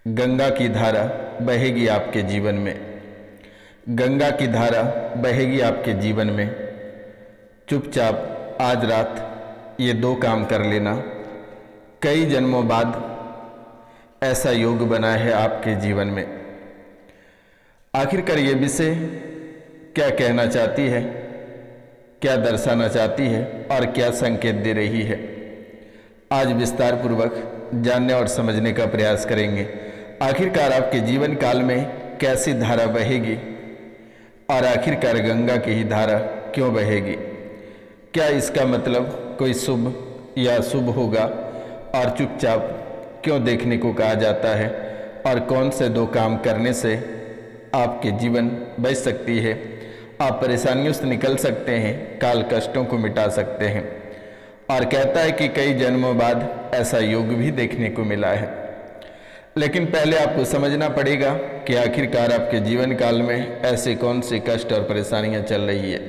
गंगा की धारा बहेगी आपके जीवन में। गंगा की धारा बहेगी आपके जीवन में। चुपचाप आज रात ये दो काम कर लेना। कई जन्मों बाद ऐसा योग बना है आपके जीवन में। आखिरकार ये विषय क्या कहना चाहती है, क्या दर्शाना चाहती है और क्या संकेत दे रही है, आज विस्तार पूर्वक जानने और समझने का प्रयास करेंगे। आखिरकार आपके जीवन काल में कैसी धारा बहेगी और आखिरकार गंगा की ही धारा क्यों बहेगी। क्या इसका मतलब कोई शुभ या अशुभ होगा और चुपचाप क्यों देखने को कहा जाता है, और कौन से दो काम करने से आपके जीवन बच सकती है, आप परेशानियों से निकल सकते हैं, काल कष्टों को मिटा सकते हैं। और कहता है कि कई जन्मों बाद ऐसा योग भी देखने को मिला है। लेकिन पहले आपको समझना पड़ेगा कि आखिरकार आपके जीवन काल में ऐसे कौन से कष्ट और परेशानियां चल रही है।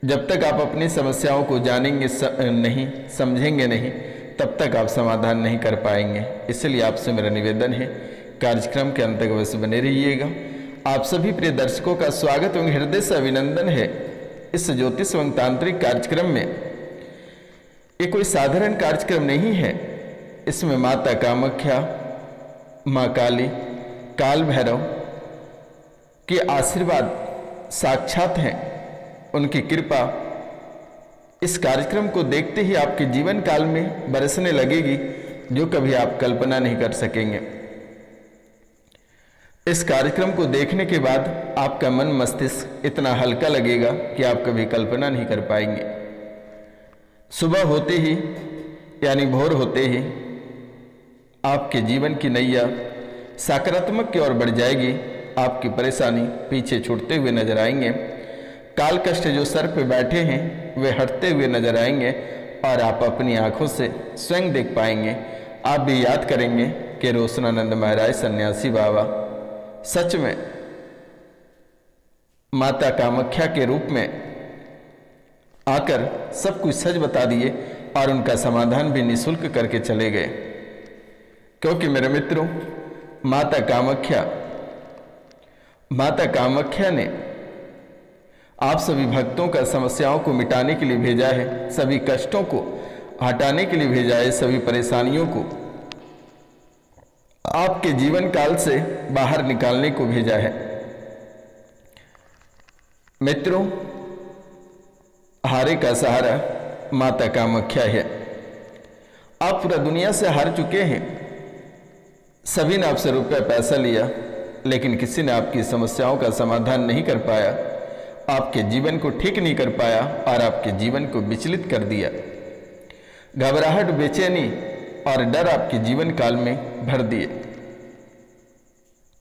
जब तक आप अपनी समस्याओं को जानेंगे नहीं, समझेंगे नहीं, तब तक आप समाधान नहीं कर पाएंगे। इसलिए आपसे मेरा निवेदन है, कार्यक्रम के अंत तक अवश्य बने रहिएगा। आप सभी प्रिय दर्शकों का स्वागत एवं हृदय से अभिनंदन है इस ज्योतिष एवं तांत्रिक कार्यक्रम में। ये कोई साधारण कार्यक्रम नहीं है। इसमें माता कामाख्या, माँ काली, काल भैरव के आशीर्वाद साक्षात हैं। उनकी कृपा इस कार्यक्रम को देखते ही आपके जीवन काल में बरसने लगेगी, जो कभी आप कल्पना नहीं कर सकेंगे। इस कार्यक्रम को देखने के बाद आपका मन मस्तिष्क इतना हल्का लगेगा कि आप कभी कल्पना नहीं कर पाएंगे। सुबह होते ही यानी भोर होते ही आपके जीवन की नैया सकारात्मक की ओर बढ़ जाएगी। आपकी परेशानी पीछे छूटते हुए नजर आएंगे। काल कष्ट जो सर पे बैठे हैं वे हटते हुए नजर आएंगे और आप अपनी आंखों से स्वयं देख पाएंगे। आप भी याद करेंगे कि रोशनानंद महाराज सन्यासी बाबा सच में माता कामाख्या के रूप में आकर सब कुछ सच बता दिए और उनका समाधान भी निःशुल्क करके चले गए। क्योंकि मेरे मित्रों, माता कामाख्या ने आप सभी भक्तों का समस्याओं को मिटाने के लिए भेजा है, सभी कष्टों को हटाने के लिए भेजा है, सभी परेशानियों को आपके जीवन काल से बाहर निकालने को भेजा है। मित्रों, हारे का सहारा माता कामाख्या है। आप पूरा दुनिया से हार चुके हैं। सभी ने आपसे रुपया पैसा लिया, लेकिन किसी ने आपकी समस्याओं का समाधान नहीं कर पाया, आपके जीवन को ठीक नहीं कर पाया और आपके जीवन को विचलित कर दिया। घबराहट, बेचैनी और डर आपके जीवन काल में भर दिए।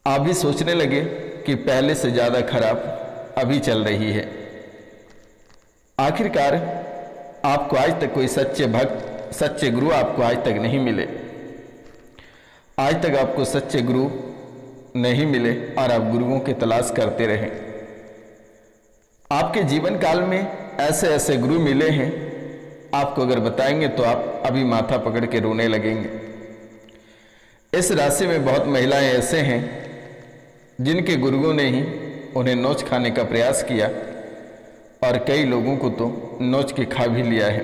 आप भी सोचने लगे कि पहले से ज्यादा खराब अभी चल रही है। आखिरकार आपको आज तक कोई सच्चे भक्त, सच्चे गुरु आपको आज तक नहीं मिले। आज तक आपको सच्चे गुरु नहीं मिले और आप गुरुओं की तलाश करते रहे। आपके जीवन काल में ऐसे ऐसे गुरु मिले हैं, आपको अगर बताएंगे तो आप अभी माथा पकड़ के रोने लगेंगे। इस राशि में बहुत महिलाएं ऐसे हैं जिनके गुरुओं ने ही उन्हें नोच खाने का प्रयास किया और कई लोगों को तो नोच के खा भी लिया है।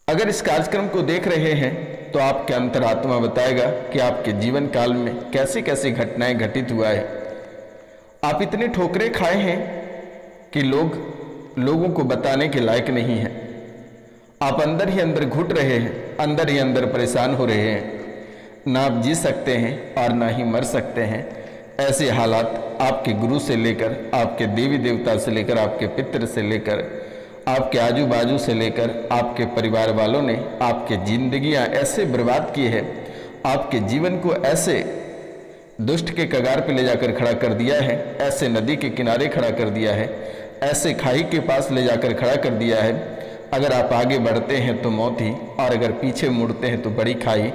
अगर इस कार्यक्रम को देख रहे हैं तो आपके अंतरात्मा बताएगा कि आपके जीवन काल में कैसी कैसी घटनाएं घटित हुआ है। आप इतने ठोकरें खाए हैं कि लोगों को बताने के लायक नहीं है। आप अंदर ही अंदर घुट रहे हैं, अंदर ही अंदर परेशान हो रहे हैं। ना आप जी सकते हैं और ना ही मर सकते हैं। ऐसे हालात आपके गुरु से लेकर, आपके देवी देवता से लेकर, आपके पितृ से लेकर, आपके आजू बाजू से लेकर आपके परिवार वालों ने आपके जिंदगियां ऐसे बर्बाद की है, आपके जीवन को ऐसे दुष्ट के कगार पे ले जाकर खड़ा कर दिया है, ऐसे नदी के किनारे खड़ा कर दिया है, ऐसे खाई के पास ले जाकर खड़ा कर दिया है। अगर आप आगे बढ़ते हैं तो मौत ही, और अगर पीछे मुड़ते हैं तो बड़ी खाई,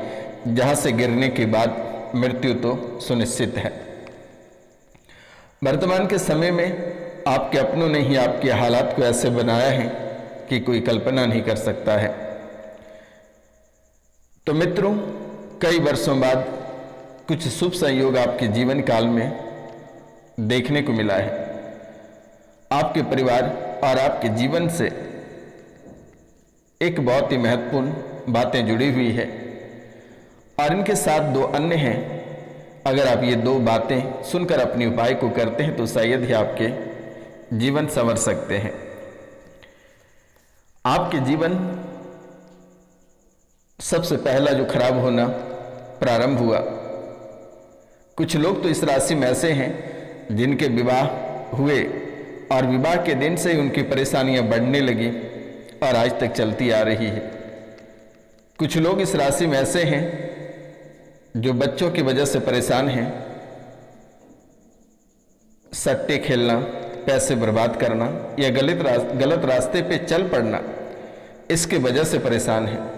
जहां से गिरने के बाद मृत्यु तो सुनिश्चित है। वर्तमान के समय में आपके अपनों ने ही आपके हालात को ऐसे बनाया है कि कोई कल्पना नहीं कर सकता है। तो मित्रों, कई वर्षों बाद कुछ शुभ संयोग आपके जीवन काल में देखने को मिला है। आपके परिवार और आपके जीवन से एक बहुत ही महत्वपूर्ण बातें जुड़ी हुई है और इनके साथ दो अन्य हैं। अगर आप ये दो बातें सुनकर अपने उपाय को करते हैं तो शायद ही आपके जीवन संवर सकते हैं। आपके जीवन सबसे पहला जो खराब होना प्रारंभ हुआ, कुछ लोग तो इस राशि में ऐसे हैं जिनके विवाह हुए और विवाह के दिन से ही उनकी परेशानियां बढ़ने लगी और आज तक चलती आ रही है। कुछ लोग इस राशि में ऐसे हैं जो बच्चों की वजह से परेशान हैं, सट्टे खेलना, पैसे बर्बाद करना या गलत रास्ते पे चल पड़ना, इसके वजह से परेशान हैं।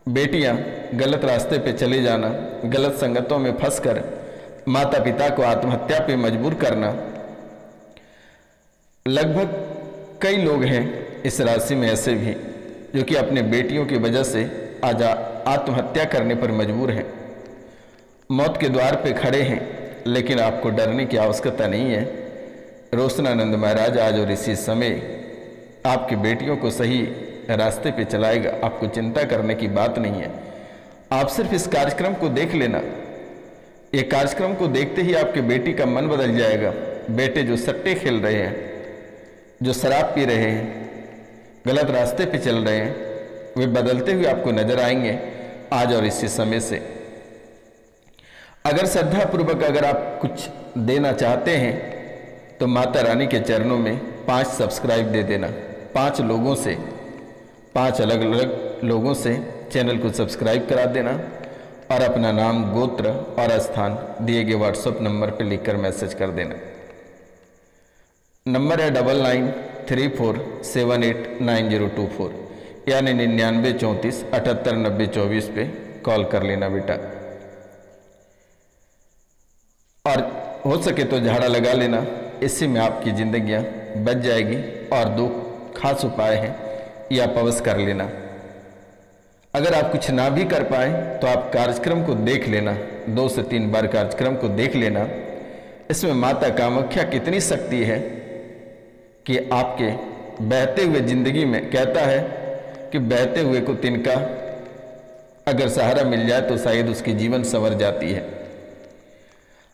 बेटियां गलत रास्ते पे चले जाना, गलत संगतों में फंसकर माता पिता को आत्महत्या पे मजबूर करना। लगभग कई लोग हैं इस राशि में ऐसे भी जो कि अपने बेटियों की वजह से आज आत्महत्या करने पर मजबूर हैं, मौत के द्वार पे खड़े हैं। लेकिन आपको डरने की आवश्यकता नहीं है। रोशनानंद महाराज आज और इसी समय आपकी बेटियों को सही रास्ते पे चलाएगा। आपको चिंता करने की बात नहीं है। आप सिर्फ इस कार्यक्रम को देख लेना। ये कार्यक्रम को देखते ही आपके बेटी का मन बदल जाएगा। बेटे जो सट्टे खेल रहे हैं, जो शराब पी रहे हैं, गलत रास्ते पे चल रहे हैं, वे बदलते हुए आपको नजर आएंगे आज और इसी समय से। अगर श्रद्धापूर्वक अगर आप कुछ देना चाहते हैं तो माता रानी के चरणों में 5 सब्सक्राइब दे देना। 5 लोगों से, 5 अलग अलग लोगों से चैनल को सब्सक्राइब करा देना और अपना नाम, गोत्र और स्थान दिए गए व्हाट्सएप नंबर पर लिखकर मैसेज कर देना। नंबर है 9934789024 यानी 9934789024 पे कॉल कर लेना बेटा। और हो सके तो झाड़ा लगा लेना, इससे में आपकी जिंदगियां बच जाएगी। और 2 खास उपाय हैं, ये आप अवश्य कर लेना। अगर आप कुछ ना भी कर पाए तो आप कार्यक्रम को देख लेना, 2 से 3 बार कार्यक्रम को देख लेना। इसमें माता कामाख्या कितनी शक्ति है कि आपके बहते हुए जिंदगी में, कहता है कि बहते हुए को तिनका अगर सहारा मिल जाए तो शायद उसकी जीवन संवर जाती है।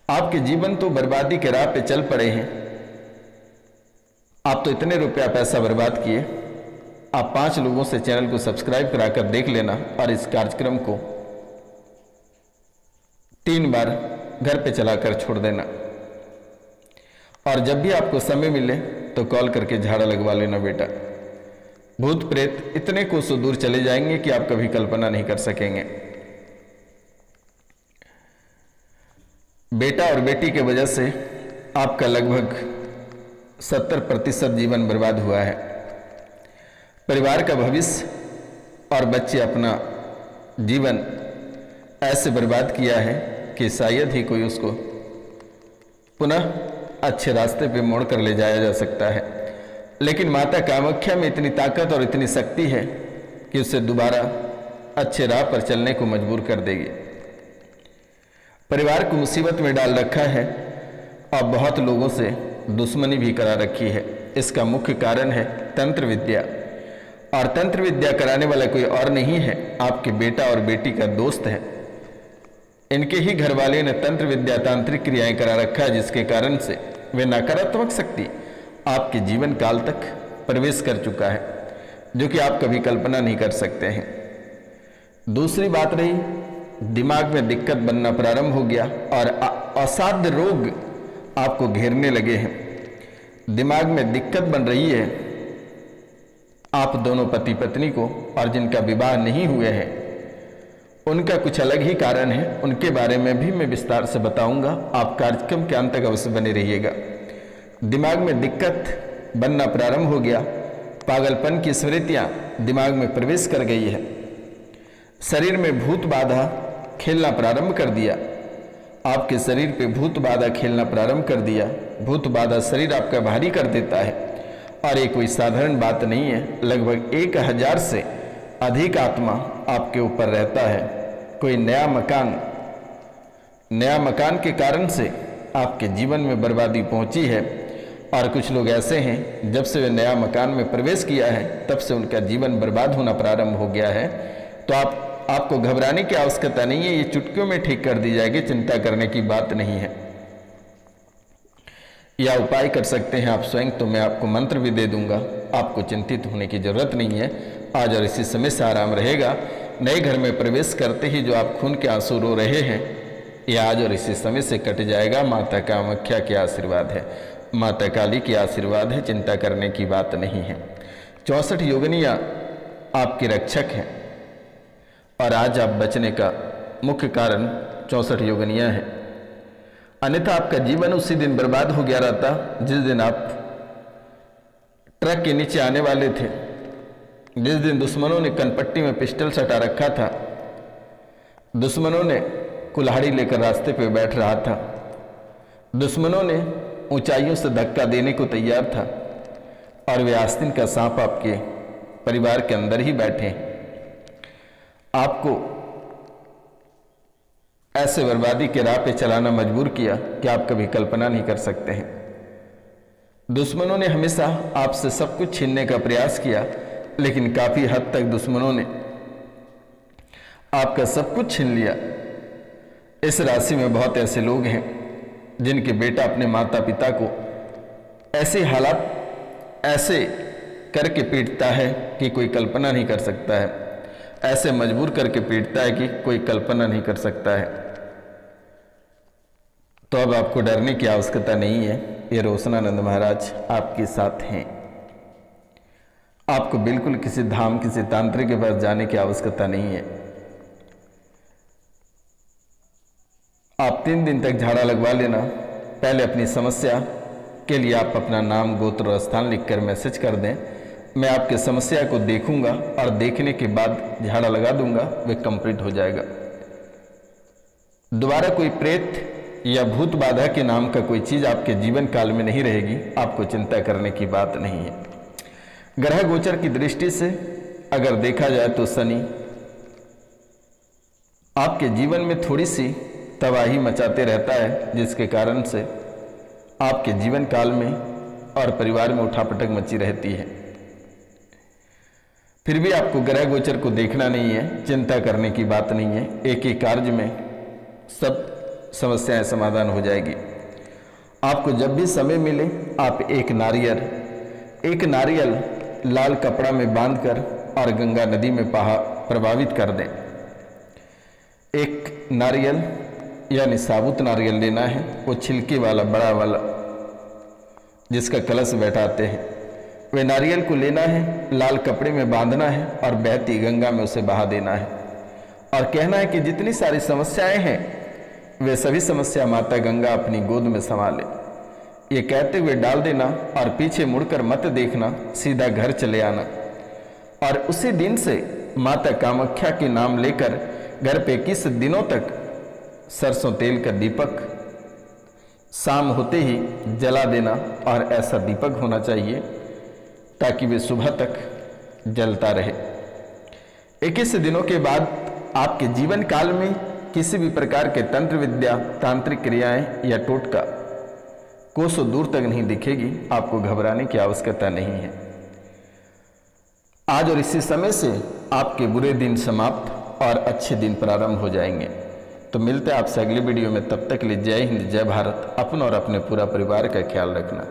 आपके जीवन तो बर्बादी के राह पे चल पड़े हैं। आप तो इतने रुपया पैसा बर्बाद किए। आप 5 लोगों से चैनल को सब्सक्राइब कराकर देख लेना और इस कार्यक्रम को 3 बार घर पे चलाकर छोड़ देना। और जब भी आपको समय मिले तो कॉल करके झाड़ा लगवा लेना बेटा। भूत प्रेत इतने कोसों दूर चले जाएंगे कि आप कभी कल्पना नहीं कर सकेंगे। बेटा और बेटी के वजह से आपका लगभग 70% जीवन बर्बाद हुआ है। परिवार का भविष्य और बच्चे अपना जीवन ऐसे बर्बाद किया है कि शायद ही कोई उसको पुनः अच्छे रास्ते पे मोड़ कर ले जाया जा सकता है। लेकिन माता कामाख्या में इतनी ताकत और इतनी शक्ति है कि उसे दोबारा अच्छे राह पर चलने को मजबूर कर देगी। परिवार को मुसीबत में डाल रखा है और बहुत लोगों से दुश्मनी भी करा रखी है। इसका मुख्य कारण है तंत्र विद्या, और तंत्र विद्या कराने वाला कोई और नहीं है, आपके बेटा और बेटी का दोस्त है। इनके ही घर वाले ने तंत्र विद्या, तांत्रिक क्रियाएं करा रखा है, जिसके कारण से वे नकारात्मक शक्ति आपके जीवन काल तक प्रवेश कर चुका है, जो कि आप कभी कल्पना नहीं कर सकते हैं। दूसरी बात रही, दिमाग में दिक्कत बनना प्रारंभ हो गया और असाध्य रोग आपको घेरने लगे हैं। दिमाग में दिक्कत बन रही है आप दोनों पति पत्नी को, और जिनका विवाह नहीं हुए हैं उनका कुछ अलग ही कारण है। उनके बारे में भी मैं विस्तार से बताऊंगा। आप कार्यक्रम के अंत तक अवश्य बने रहिएगा। दिमाग में दिक्कत बनना प्रारंभ हो गया, पागलपन की स्मृतियां दिमाग में प्रवेश कर गई है, शरीर में भूत बाधा खेलना प्रारंभ कर दिया। आपके शरीर पे भूत बाधा खेलना प्रारंभ कर दिया। भूत बाधा शरीर आपका भारी कर देता है, और ये कोई साधारण बात नहीं है। लगभग 1000 से अधिक आत्मा आपके ऊपर रहता है, कोई नया मकान के कारण से आपके जीवन में बर्बादी पहुंची है। और कुछ लोग ऐसे हैं जब से वे नया मकान में प्रवेश किया है तब से उनका जीवन बर्बाद होना प्रारंभ हो गया है। तो आपको घबराने की आवश्यकता नहीं है, ये चुटकियों में ठीक कर दी जाएगी, चिंता करने की बात नहीं है। या उपाय कर सकते हैं आप स्वयं, तो मैं आपको मंत्र भी दे दूंगा, आपको चिंतित होने की जरूरत नहीं है। आज और इसी समय से आराम रहेगा। नए घर में प्रवेश करते ही जो आप खून के आंसू रो रहे हैं, ये आज और इसी समय से कट जाएगा। माता कामाख्या के आशीर्वाद है, माता काली की आशीर्वाद है, चिंता करने की बात नहीं है। 64 योगिनियाँ आपके रक्षक हैं और आज आप बचने का मुख्य कारण 64 योगिनियाँ हैं। अन्यथा आपका जीवन उसी दिन बर्बाद हो गया रहता जिस दिन आप ट्रक के नीचे आने वाले थे, जिस दिन दुश्मनों ने कनपट्टी में पिस्टल सटा रखा था, दुश्मनों ने कुल्हाड़ी लेकर रास्ते पे बैठ रहा था, दुश्मनों ने ऊंचाइयों से धक्का देने को तैयार था और वे आस्तीन का सांप आपके परिवार के अंदर ही बैठे। आपको ऐसे बर्बादी के राह पे चलाना मजबूर किया कि आप कभी कल्पना नहीं कर सकते हैं। दुश्मनों ने हमेशा आपसे सब कुछ छीनने का प्रयास किया, लेकिन काफी हद तक दुश्मनों ने आपका सब कुछ छीन लिया। इस राशि में बहुत ऐसे लोग हैं जिनके बेटा अपने माता पिता को ऐसे हालात ऐसे करके पीटता है कि कोई कल्पना नहीं कर सकता है, ऐसे मजबूर करके पीटता है कि कोई कल्पना नहीं कर सकता है। तो अब आपको डरने की आवश्यकता नहीं है, ये रोशनानंद महाराज आपके साथ हैं। आपको बिल्कुल किसी धाम, किसी तांत्रिक के पास जाने की आवश्यकता नहीं है। आप 3 दिन तक झाड़ा लगवा लेना। पहले अपनी समस्या के लिए आप अपना नाम, गोत्र और स्थान लिखकर मैसेज कर दें। मैं आपकी समस्या को देखूंगा और देखने के बाद झाड़ा लगा दूंगा, वे कंप्लीट हो जाएगा। दोबारा कोई प्रेत या भूत बाधा के नाम का कोई चीज आपके जीवन काल में नहीं रहेगी, आपको चिंता करने की बात नहीं है। ग्रह गोचर की दृष्टि से अगर देखा जाए तो शनि आपके जीवन में थोड़ी सी तबाही मचाते रहता है, जिसके कारण से आपके जीवन काल में और परिवार में उठापटक मची रहती है। फिर भी आपको ग्रह गोचर को देखना नहीं है, चिंता करने की बात नहीं है। एक ही कार्य में सब समस्याएं समाधान हो जाएगी। आपको जब भी समय मिले आप एक नारियल लाल कपड़ा में बांधकर और गंगा नदी में प्रभावित कर दें। एक नारियल यानी साबुत नारियल लेना है, वो छिलके वाला बड़ा वाला जिसका कलश बैठाते हैं, वे नारियल को लेना है, लाल कपड़े में बांधना है और बहती गंगा में उसे बहा देना है और कहना है कि जितनी सारी समस्याएं हैं वे सभी समस्या माता गंगा अपनी गोद में संभाले। ये कहते हुए डाल देना और पीछे मुड़कर मत देखना, सीधा घर चले आना। और उसी दिन से माता कामाख्या के नाम लेकर घर पे 21 दिनों तक सरसों तेल का दीपक शाम होते ही जला देना। और ऐसा दीपक होना चाहिए ताकि वे सुबह तक जलता रहे। 21 दिनों के बाद आपके जीवन काल में किसी भी प्रकार के तंत्र विद्या, तांत्रिक क्रियाएं या टोटका कोसों दूर तक नहीं दिखेगी। आपको घबराने की आवश्यकता नहीं है। आज और इसी समय से आपके बुरे दिन समाप्त और अच्छे दिन प्रारंभ हो जाएंगे। तो मिलते हैं आपसे अगली वीडियो में, तब तक के लिए जय हिंद, जय भारत। अपना और अपने पूरा परिवार का ख्याल रखना।